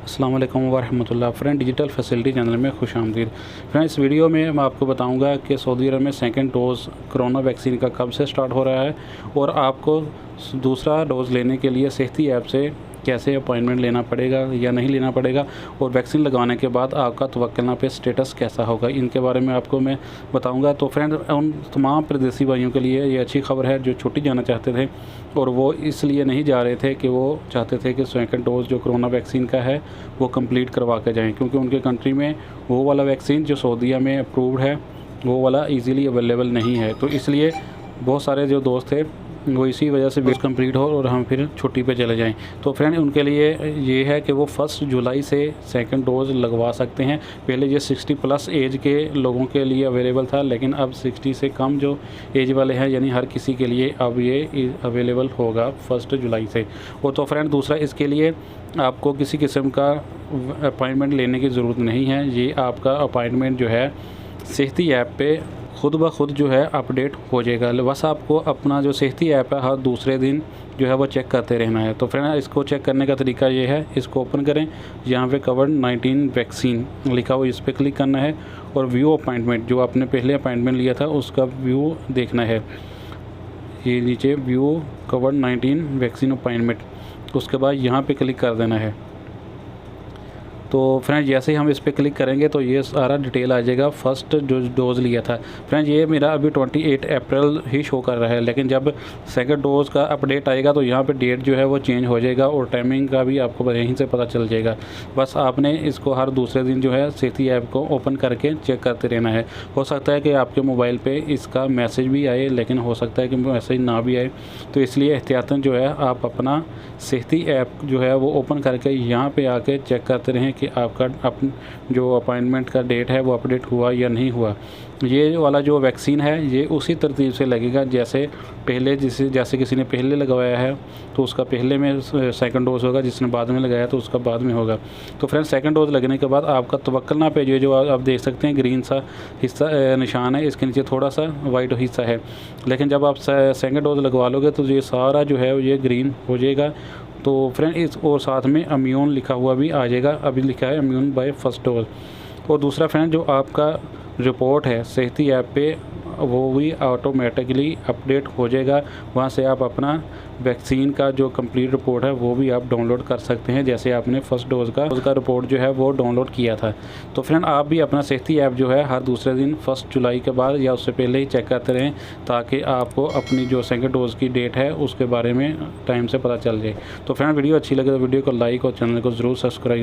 अस्सलाम वालेकुम वरहमतुल्लाह। Friend, digital facility channel में खुश आमदीद। फ्रेंड, इस वीडियो में मैं आपको बताऊंगा कि सऊदी अरब में सेकंड डोज़ कोरोना वैक्सीन का कब से स्टार्ट हो रहा है और आपको दूसरा डोज़ लेने के लिए सेहती ऐप से कैसे अपॉइंटमेंट लेना पड़ेगा या नहीं लेना पड़ेगा, और वैक्सीन लगवाने के बाद आपका तवक्लना पे स्टेटस कैसा होगा, इनके बारे में आपको मैं बताऊंगा। तो फ्रेंड, उन तमाम परदेसी भाइयों के लिए ये अच्छी खबर है जो छुट्टी जाना चाहते थे और वो इसलिए नहीं जा रहे थे कि वो चाहते थे कि सेकंड डोज़ जो कोरोना वैक्सीन का है वो कंप्लीट करवा के जाएँ, क्योंकि उनके कंट्री में वो वाला वैक्सीन जो सऊदीया में अप्रूव्ड है वो वाला ईज़िली अवेलेबल नहीं है। तो इसलिए बहुत सारे जो दोस्त थे वो इसी वजह से वेस्ट कंप्लीट हो और हम फिर छुट्टी पे चले जाएं। तो फ्रेंड, उनके लिए ये है कि वो 1 जुलाई से सेकंड डोज़ लगवा सकते हैं। पहले ये 60 प्लस एज के लोगों के लिए अवेलेबल था, लेकिन अब 60 से कम जो एज वाले हैं यानी हर किसी के लिए अब ये अवेलेबल होगा 1 जुलाई से। और तो फ्रेंड, दूसरा, इसके लिए आपको किसी किस्म का अपॉइंटमेंट लेने की ज़रूरत नहीं है। ये आपका अपॉइंटमेंट जो है सेहती ऐप पे खुद ब खुद जो है अपडेट हो जाएगा। बस आपको अपना जो सेहती ऐप है हर दूसरे दिन जो है वो चेक करते रहना है। तो फ्रेंड, इसको चेक करने का तरीका ये है, इसको ओपन करें, यहाँ पे कोविड-19 वैक्सीन लिखा हुआ, इस पर क्लिक करना है और व्यू अपॉइंटमेंट, जो आपने पहले अपॉइंटमेंट लिया था उसका व्यू देखना है। ये नीचे व्यू कोविड-19 वैक्सीन अपॉइंटमेंट, उसके बाद यहाँ पे क्लिक कर देना है। तो फ्रेंड, जैसे ही हम इस पर क्लिक करेंगे तो ये सारा डिटेल आ जाएगा, फर्स्ट जो डोज़ लिया था। फ्रेंड, ये मेरा अभी 28 अप्रैल ही शो कर रहा है, लेकिन जब सेकंड डोज़ का अपडेट आएगा तो यहाँ पे डेट जो है वो चेंज हो जाएगा और टाइमिंग का भी आपको यहीं से पता चल जाएगा। बस आपने इसको हर दूसरे दिन जो है सेहती ऐप को ओपन करके चेक करते रहना है। हो सकता है कि आपके मोबाइल पर इसका मैसेज भी आए, लेकिन हो सकता है कि मैसेज ना भी आए। तो इसलिए एहतियातन जो है आप अपना सेहती ऐप जो है वो ओपन करके यहाँ पर आके चेक करते रहें कि आपका जो अपॉइंटमेंट का डेट है वो अपडेट हुआ या नहीं हुआ। ये वाला जो वैक्सीन है ये उसी तरतीब से लगेगा जैसे पहले, जैसे किसी ने पहले लगवाया है तो उसका पहले में सेकंड डोज़ होगा, जिसने बाद में लगाया तो उसका बाद में होगा। तो फ्रेंड्स, सेकंड डोज़ लगने के बाद आपका तवक्लना पे जो आप देख सकते हैं ग्रीन सा हिस्सा निशान है, इसके नीचे थोड़ा सा वाइट हिस्सा है, लेकिन जब आप सेकंड डोज़ लगवा लोगे तो ये सारा जो है ये ग्रीन हो जाएगा। तो फ्रेंड, इस और साथ में इम्यून लिखा हुआ भी आ जाएगा, अभी लिखा है इम्यून बाय फर्स्ट डोज। और दूसरा फ्रेंड, जो आपका रिपोर्ट है सेहती ऐप पे वो भी ऑटोमेटिकली अपडेट हो जाएगा। वहाँ से आप अपना वैक्सीन का जो कंप्लीट रिपोर्ट है वो भी आप डाउनलोड कर सकते हैं, जैसे आपने फर्स्ट डोज़ का रिपोर्ट जो है वो डाउनलोड किया था। तो फ्रेंड, आप भी अपना सेहती ऐप जो है हर दूसरे दिन 1 जुलाई के बाद या उससे पहले ही चेक करते रहें, ताकि आपको अपनी जो सेकंड डोज़ की डेट है उसके बारे में टाइम से पता चल जाए। तो फ्रेंड, वीडियो अच्छी लगे तो वीडियो को लाइक और चैनल को ज़रूर सब्सक्राइब